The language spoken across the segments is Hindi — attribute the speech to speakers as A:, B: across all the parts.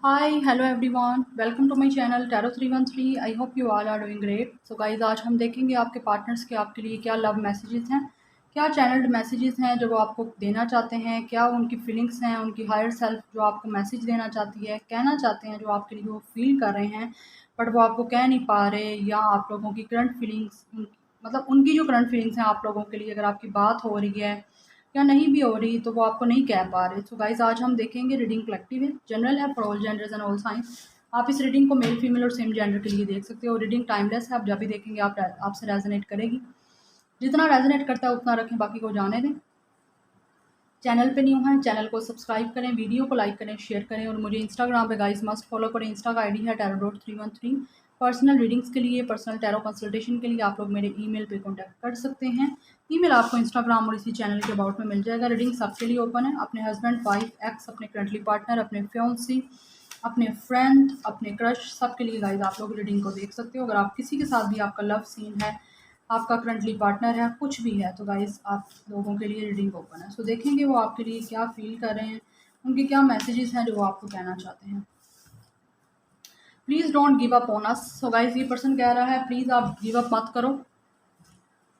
A: Hi, hello everyone. Welcome to my channel Tarot 313. I hope you all are doing great. So guys, आज हम देखेंगे आपके पार्टनर्स के आपके लिए क्या लव मैसेजेस हैं, क्या चैनल्ड मैसेजेस हैं जो वो आपको देना चाहते हैं, क्या उनकी फीलिंग्स हैं, उनकी हायर सेल्फ जो आपको मैसेज देना चाहती है, कहना चाहते हैं जो आपके लिए वो फील कर रहे हैं बट वो आपको कह नहीं पा रहे, या आप लोगों की करंट फीलिंग्स मतलब उनकी जो करंट फीलिंग्स हैं आप लोगों के लिए अगर आपकी बात हो रही है या नहीं भी हो रही तो वो आपको नहीं कह पा रहे। सो गाइस आज हम देखेंगे, रीडिंग कलेक्टिव है, जनरल है for all genders and all science. आप इस रीडिंग को मेल फीमेल और सेम जेंडर के लिए देख सकते हो। रीडिंग टाइमलेस है, आप जब भी देखेंगे आप आपसे रेजोनेट करेगी। जितना रेजोनेट करता है उतना रखें, बाकी को जाने दें। चैनल पे न्यू हैं, चैनल को सब्सक्राइब करें, वीडियो को लाइक करें, शेयर करें और मुझे इंस्टाग्राम पे गाइस मस्ट फॉलो करें। इंस्टा का आईडी है tarot.313। पर्सनल रीडिंग्स के लिए, पर्सनल टैरो कंसल्टेशन के लिए आप लोग मेरे ईमेल पे कांटेक्ट कर सकते हैं। ईमेल आपको इंस्टाग्राम और इसी चैनल के अबाउट में मिल जाएगा। रीडिंग सबके लिए ओपन है, अपने हस्बैंड, वाइफ, एक्स, अपने करंटली पार्टनर, अपने फियांसी, अपने फ्रेंड, अपने क्रश, सबके लिए गाइस आप लोग रीडिंग को देख सकते हो। अगर आप किसी के साथ भी आपका लव सीन है, आपका करंटली पार्टनर है, कुछ भी है, तो गाइस आप लोगों के लिए रीडिंग ओपन है। सो देखेंगे वो आपके लिए क्या फील कर रहे हैं, उनके क्या मैसेजेस हैं जो वो आपको कहना चाहते हैं। Please don't give up on us. So guys ये पर्सन कह रहा है प्लीज़ आप गिव अप मत करो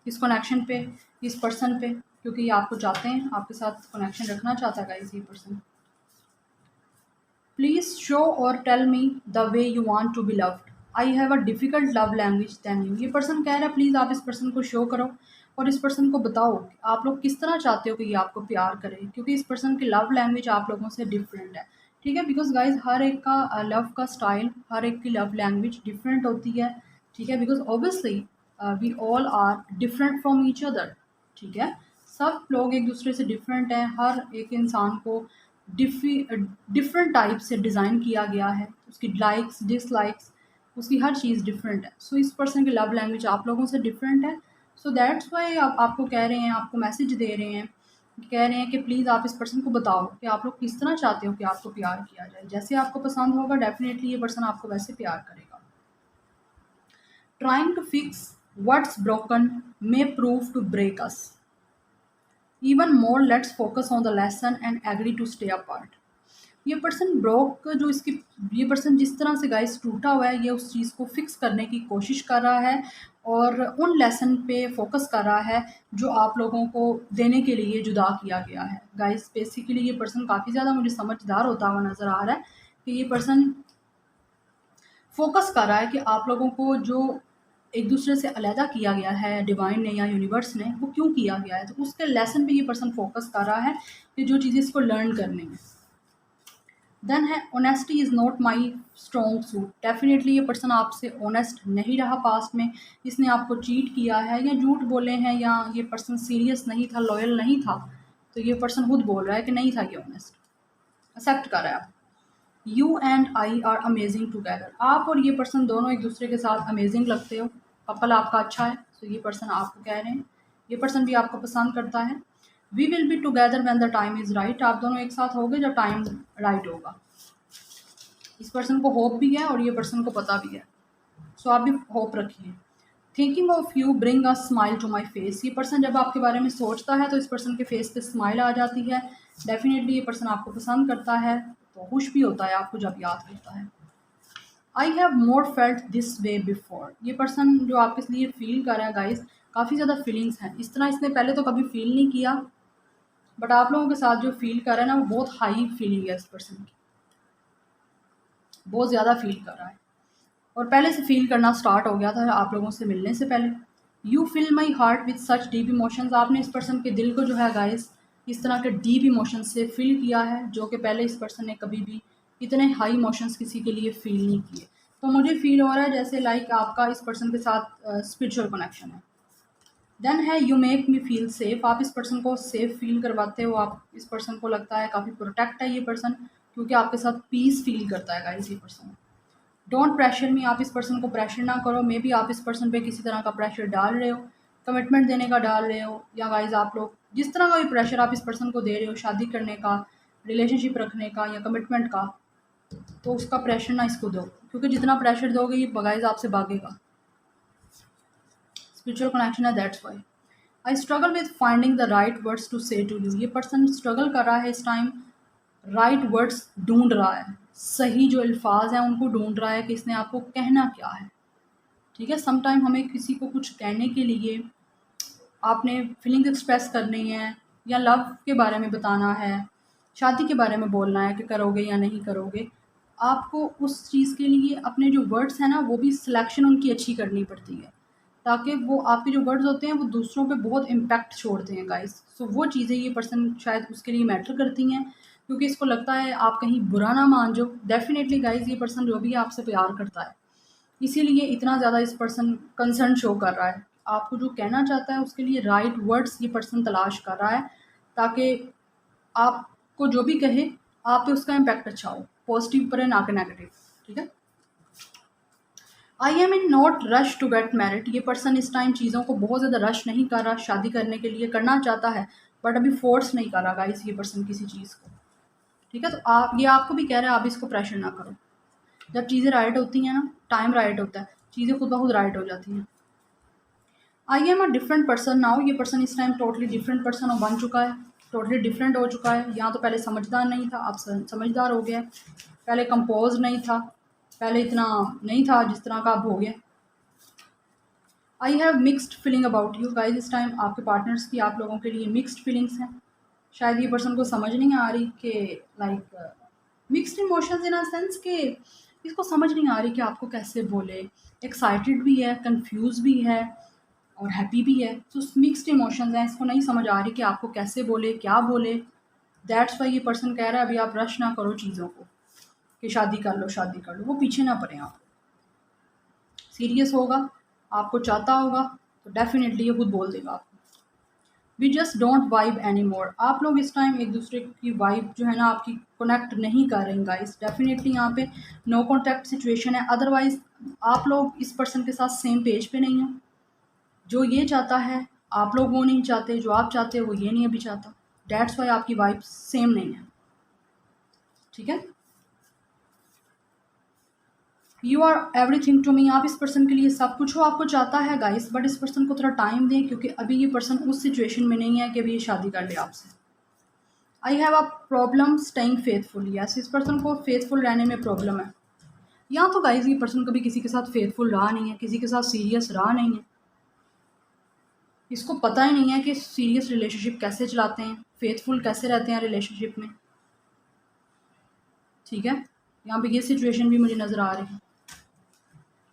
A: इस कनेक्शन पे, इस पर्सन पे, क्योंकि ये आपको चाहते हैं, आपके साथ कनेक्शन रखना चाहता है गाइस ये पर्सन। प्लीज़ शो और tell me the way you want to be loved. I have a difficult love language than you. ये पर्सन कह रहा है प्लीज़ आप इस पर्सन को शो करो और इस पर्सन को बताओ कि आप लोग किस तरह चाहते हो कि ये आपको प्यार करे, क्योंकि इस पर्सन की लव लैंग्वेज आप लोगों से डिफरेंट है। ठीक है, बिकॉज गाइज हर एक का लव का स्टाइल, हर एक की लव लैंग्वेज डिफरेंट होती है। ठीक है, because obviously we all are different from each other. ठीक है, सब लोग एक दूसरे से डिफरेंट हैं। हर एक इंसान को डिफरेंट टाइप से डिज़ाइन किया गया है, उसकी लाइक्स डिसलाइक्स, उसकी हर चीज़ डिफरेंट है। सो इस पर्सन की लव लैंग्वेज आप लोगों से डिफरेंट है। सो दैट्स वाई आप आपको कह रहे हैं, आपको मैसेज दे रहे हैं, कह रहे हैं कि प्लीज़ आप इस पर्सन को बताओ कि आप लोग किस तरह चाहते हो कि आपको प्यार किया जाए। जैसे आपको पसंद होगा डेफिनेटली ये पर्सन आपको वैसे प्यार करेगा। Trying to fix what's broken may prove to break us. Even more let's focus on the lesson and agree to stay apart. ये पर्सन ब्रोक जो इसकी, ये पर्सन जिस तरह से गाइस टूटा हुआ है, ये उस चीज़ को फिक्स करने की कोशिश कर रहा है और उन लेसन पे फोकस कर रहा है जो आप लोगों को देने के लिए जुदा किया गया है। गाइस बेसिकली ये पर्सन काफ़ी ज़्यादा मुझे समझदार होता हुआ नज़र आ रहा है कि ये पर्सन फोकस कर रहा है कि आप लोगों को जो एक दूसरे से अलहदा किया गया है डिवाइन ने या यूनिवर्स ने, वो क्यों किया गया है, तो उसके लेसन पे ये पर्सन फोकस कर रहा है कि जो चीज़ें इसको लर्न करनी है। देन है honesty is not my strong suit. Definitely ये पर्सन आपसे ऑनेस्ट नहीं रहा पास्ट में, इसने आपको चीट किया है या झूठ बोले हैं, या ये पर्सन सीरियस नहीं था, लॉयल नहीं था। तो ये पर्सन खुद बोल रहा है कि नहीं था ये ऑनेस्ट, एक्सेप्ट कर रहा है। You and I R amazing together. आप और ये पर्सन दोनों एक दूसरे के साथ अमेजिंग लगते हो, कपल आपका अच्छा है। तो ये पर्सन आपको कह रहे हैं, ये पर्सन भी आपको पसंद करता है। We will be together when the time is right. आप दोनों एक साथ होगे जब टाइम राइट होगा। इस पर्सन को होप भी है और ये पर्सन को पता भी है, सो आप भी होप रखिए। Thinking of you bring a smile to my face. ये पर्सन जब आपके बारे में सोचता है तो इस पर्सन के फेस पे स्माइल आ जाती है। डेफिनेटली ये पर्सन आपको पसंद करता है, तो खुश भी होता है आपको जब याद करता है। I have more felt this way before. ये पर्सन जो आपके लिए फील कर रहा है गाइस, काफ़ी ज़्यादा फीलिंग्स हैं। इस तरह इसने पहले तो कभी फील नहीं किया, बट आप लोगों के साथ जो फील कर रहा है ना, वो बहुत हाई फीलिंग है इस पर्सन की, बहुत ज़्यादा फील कर रहा है और पहले से फील करना स्टार्ट हो गया था आप लोगों से मिलने से पहले। You fill my heart with such deep emotions. आपने इस पर्सन के दिल को जो है गाइस इस तरह के डीप इमोशंस से फिल किया है, जो कि पहले इस पर्सन ने कभी भी इतने हाई इमोशंस किसी के लिए फील नहीं किए। तो मुझे फील हो रहा है जैसे लाइक आपका इस पर्सन के साथ स्पिरिचुअल कनेक्शन है। देन है you make me feel safe. आप इस पर्सन को सेफ फील करवाते हो, आप इस पर्सन को लगता है काफ़ी प्रोटेक्ट है ये पर्सन, क्योंकि आपके साथ पीस फील करता है गाइस ये पर्सन। डोंट प्रेशर मी। आप इस पर्सन को प्रेशर ना करो। मे बी आप इस पर्सन पे किसी तरह का प्रेशर डाल रहे हो, कमिटमेंट देने का डाल रहे हो, या गाइज आप लोग जिस तरह का भी प्रेशर आप इस पर्सन को दे रहे हो, शादी करने का, रिलेशनशिप रखने का या कमिटमेंट का, तो उसका प्रेशर ना इसको दो, क्योंकि जितना प्रेशर दोगे ये गाइज आपसे भागेगा। स्पिरिचुअल कनेक्शन है, that's why. I struggle with finding the right words to say to you. ये पर्सन स्ट्रगल कर रहा है इस टाइम, राइट वर्ड्स ढूंढ रहा है। सही जो अल्फाज हैं उनको ढूंढ रहा है कि इसने आपको कहना क्या है। ठीक है, समटाइम हमें किसी को कुछ कहने के लिए आपने फीलिंग्स एक्सप्रेस करनी है, या लव के बारे में बताना है, शादी के बारे में बोलना है कि करोगे या नहीं करोगे, आपको उस चीज़ के लिए अपने जो वर्ड्स हैं ना वो भी सिलेक्शन उनकी अच्छी करनी पड़ती है, ताकि वो आपके जो वर्ड्स होते हैं वो दूसरों पे बहुत इम्पैक्ट छोड़ते हैं गाइस। सो वो चीज़ें ये पर्सन शायद उसके लिए मैटर करती हैं, क्योंकि इसको लगता है आप कहीं बुरा ना मान जाओ। डेफ़िनेटली गाइस ये पर्सन जो भी आपसे प्यार करता है, इसीलिए इतना ज़्यादा इस पर्सन कंसर्न शो कर रहा है। आपको जो कहना चाहता है उसके लिए राइट वर्ड्स ये पर्सन तलाश कर रहा है, ताकि आपको जो भी कहे आप पे उसका इम्पैक्ट अच्छा हो, पॉजिटिव पर है ना कि नेगेटिव। ठीक है। I am in not rush to get married. ये पर्सन इस टाइम चीज़ों को बहुत ज़्यादा रश नहीं कर रहा, शादी करने के लिए करना चाहता है बट अभी फोर्स नहीं कर रहा गाइस ये पर्सन किसी चीज़ को। ठीक है, तो आप ये आपको भी कह रहे हैं आप इसको प्रेशर ना करो। जब चीज़ें राइट होती हैं ना, टाइम राइट होता है, चीज़ें खुद ब खुद राइट हो जाती हैं। I am a different person now. ये पर्सन इस टाइम टोटली डिफरेंट पर्सन बन चुका है, टोटली डिफरेंट हो चुका है। यहाँ तो पहले समझदार नहीं था, अब समझदार हो गया है। पहले कंपोज नहीं था, पहले इतना नहीं था जिस तरह का अब हो गया। I have mixed feeling about you. Guys इस टाइम आपके पार्टनर्स की आप लोगों के लिए मिक्स्ड फीलिंग्स हैं। शायद ये पर्सन को समझ नहीं आ रही कि like mixed emotions in a sense कि इसको समझ नहीं आ रही कि आपको कैसे बोले। एक्साइटेड भी है, कंफ्यूज भी है और हैप्पी भी है। तो मिक्स्ड इमोशंस हैं, इसको नहीं समझ आ रही कि आपको कैसे बोले, क्या बोले। दैट्स वाई ये पर्सन कह रहा है अभी आप रश ना करो चीज़ों को कि शादी कर लो शादी कर लो, वो पीछे ना पड़े। आप सीरियस होगा, आपको चाहता होगा तो डेफिनेटली ये खुद बोल देगा आपको। We just don't vibe any more. आप लोग इस टाइम एक दूसरे की वाइब जो है ना आपकी कनेक्ट नहीं कर रहे हैं गाइस। डेफिनेटली यहाँ पे नो कॉन्टैक्ट सिचुएशन है। अदरवाइज आप लोग इस पर्सन के साथ सेम पेज पे नहीं हो। जो ये चाहता है आप लोग वो नहीं चाहते, जो आप चाहते हो वो ये नहीं अभी चाहता। डेट्स वाई आपकी वाइब सेम नहीं है। ठीक है, you are everything to me. आप इस पर्सन के लिए सब कुछ हो, आपको चाहता है गाइस, बट इस पर्सन को थोड़ा टाइम दें, क्योंकि अभी ये पर्सन उस सिचुएशन में नहीं है कि अभी ये शादी कर ले आपसे। आई have a problem staying faithful. Yes, इस पर्सन को फेथफुल रहने में प्रॉब्लम है। या तो गाइस ये पर्सन कभी किसी के साथ फेथफुल रहा नहीं है, किसी के साथ सीरियस रहा नहीं है, इसको पता ही नहीं है कि सीरियस रिलेशनशिप कैसे चलाते हैं, फेथफुल कैसे रहते हैं रिलेशनशिप में। ठीक है, यहाँ पे ये सिचुएशन भी मुझे नज़र आ रही है,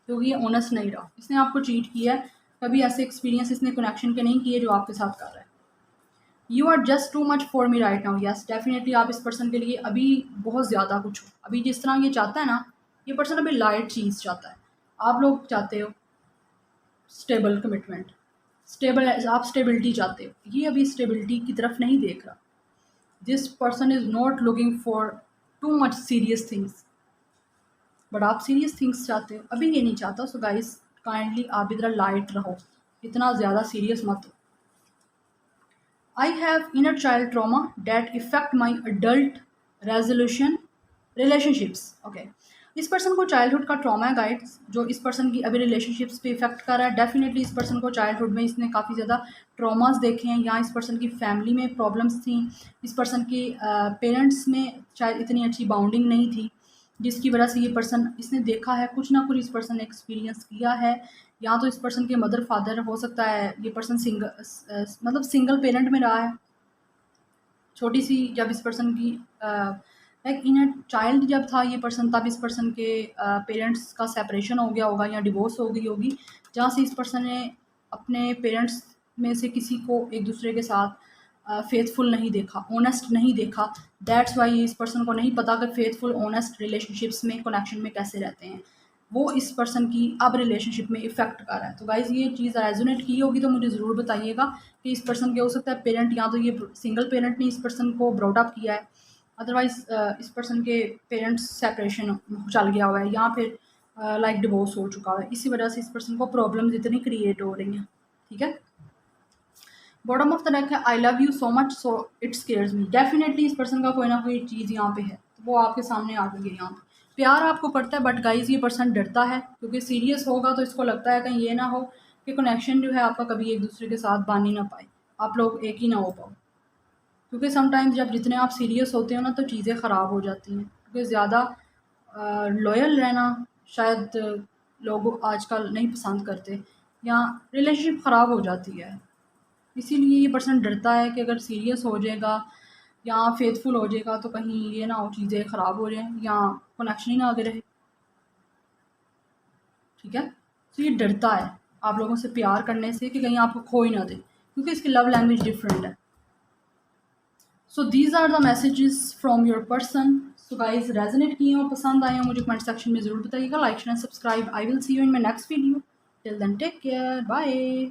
A: क्योंकि ये ऑनेस्ट नहीं रहा, इसने आपको चीट किया है। कभी ऐसे एक्सपीरियंस इसने कनेक्शन के नहीं किए जो आपके साथ कर रहा है। You are just too much for me right now. Yes, definitely आप इस पर्सन के लिए अभी बहुत ज़्यादा कुछ हो। अभी जिस तरह ये चाहता है ना, ये पर्सन अभी लाइट चीज़ चाहता है। आप लोग चाहते हो स्टेबल कमिटमेंट, स्टेबल, आप स्टेबिलिटी चाहते हो, ये अभी स्टेबिलिटी की तरफ नहीं देख रहा। This person is not looking for too much serious things, but आप सीरियस थिंग्स चाहते हो, अभी ये नहीं चाहता। सो गाइस काइंडली आप इधर लाइट रहो, इतना ज़्यादा सीरियस मत हो। I have inner child trauma that effect my adult resolution relationships. Okay, इस पर्सन को चाइल्डहुड का ट्रॉमा है गाइड्स, जो इस पर्सन की अभी रिलेशनशिप्स पे इफेक्ट कर रहा है। डेफिनेटली इस पर्सन को चाइल्डहुड में इसने काफ़ी ज़्यादा ट्रॉमास देखे हैं, या इस पर्सन की फैमिली में प्रॉब्लम्स थी, इस पर्सन की पेरेंट्स में शायद इतनी अच्छी बाउंडिंग नहीं थी, जिसकी वजह से ये पर्सन इसने देखा है, कुछ ना कुछ इस पर्सन ने एक्सपीरियंस किया है। या तो इस पर्सन के मदर फादर हो सकता है, ये पर्सन मतलब सिंगल पेरेंट में रहा है। छोटी सी जब इस पर्सन की लाइक इन चाइल्ड जब था ये पर्सन, तब इस पर्सन के पेरेंट्स का सेपरेशन हो गया होगा या डिवोर्स हो गई होगी, जहाँ से इस पर्सन ने अपने पेरेंट्स में से किसी को एक दूसरे के साथ फेथफुल नहीं देखा, ऑनेस्ट नहीं देखा। दैट्स वाई इस पर्सन को नहीं पता कि फेथफुल ऑनेस्ट रिलेशनशिप्स में कनेक्शन में कैसे रहते हैं। वो इस पर्सन की अब रिलेशनशिप में इफ़ेक्ट कर रहा है। तो गाइज़ ये चीज़ रेजोनेट की होगी तो मुझे ज़रूर बताइएगा कि इस पर्सन के हो सकता है पेरेंट, या तो ये सिंगल पेरेंट ने इस पर्सन को ब्रॉट अप किया है, अदरवाइज़ इस पर्सन के पेरेंट्स सेपरेशन चल गया हुआ है, या फिर लाइक डिवोर्स हो चुका हुआ है। इसी वजह से इस पर्सन को प्रॉब्लम्स इतनी क्रिएट हो रही हैं। ठीक है, बॉटम ऑफ द डेक है I love you so much so it scares me. Definitely इस पर्सन का कोई ना कोई चीज़ यहाँ पे है, तो वो आपके सामने आ गई है। यहाँ पे प्यार आपको पड़ता है, बट गाइज ये पर्सन डरता है, क्योंकि सीरियस होगा तो इसको लगता है कहीं ये ना हो कि कनेक्शन जो है आपका कभी एक दूसरे के साथ बांध ही ना पाए, आप लोग एक ही ना हो पाओ। क्योंकि समटाइम्स जब जितने आप सीरियस होते हो ना तो चीज़ें ख़राब हो जाती हैं, क्योंकि ज़्यादा लॉयल रहना शायद लोग आजकल नहीं पसंद करते, या रिलेशनशिप ख़राब हो जाती है। इसीलिए ये पर्सन डरता है कि अगर सीरियस हो जाएगा या फेथफुल हो जाएगा तो कहीं ये ना हो चीज़ें ख़राब हो जाएँ या कनेक्शन ही ना आगे रहे। ठीक है? तो ये डरता है आप लोगों से प्यार करने से कि कहीं आपको खो ही ना दे, क्योंकि इसकी लव लैंग्वेज डिफरेंट है। So these are the messages from your person. So guys resonate किए हो, पसंद आए हो, मुझे कमेंट सेक्शन में ज़रूर बताइएगा। Like and subscribe. I will see you in my next video. Till then take care, bye.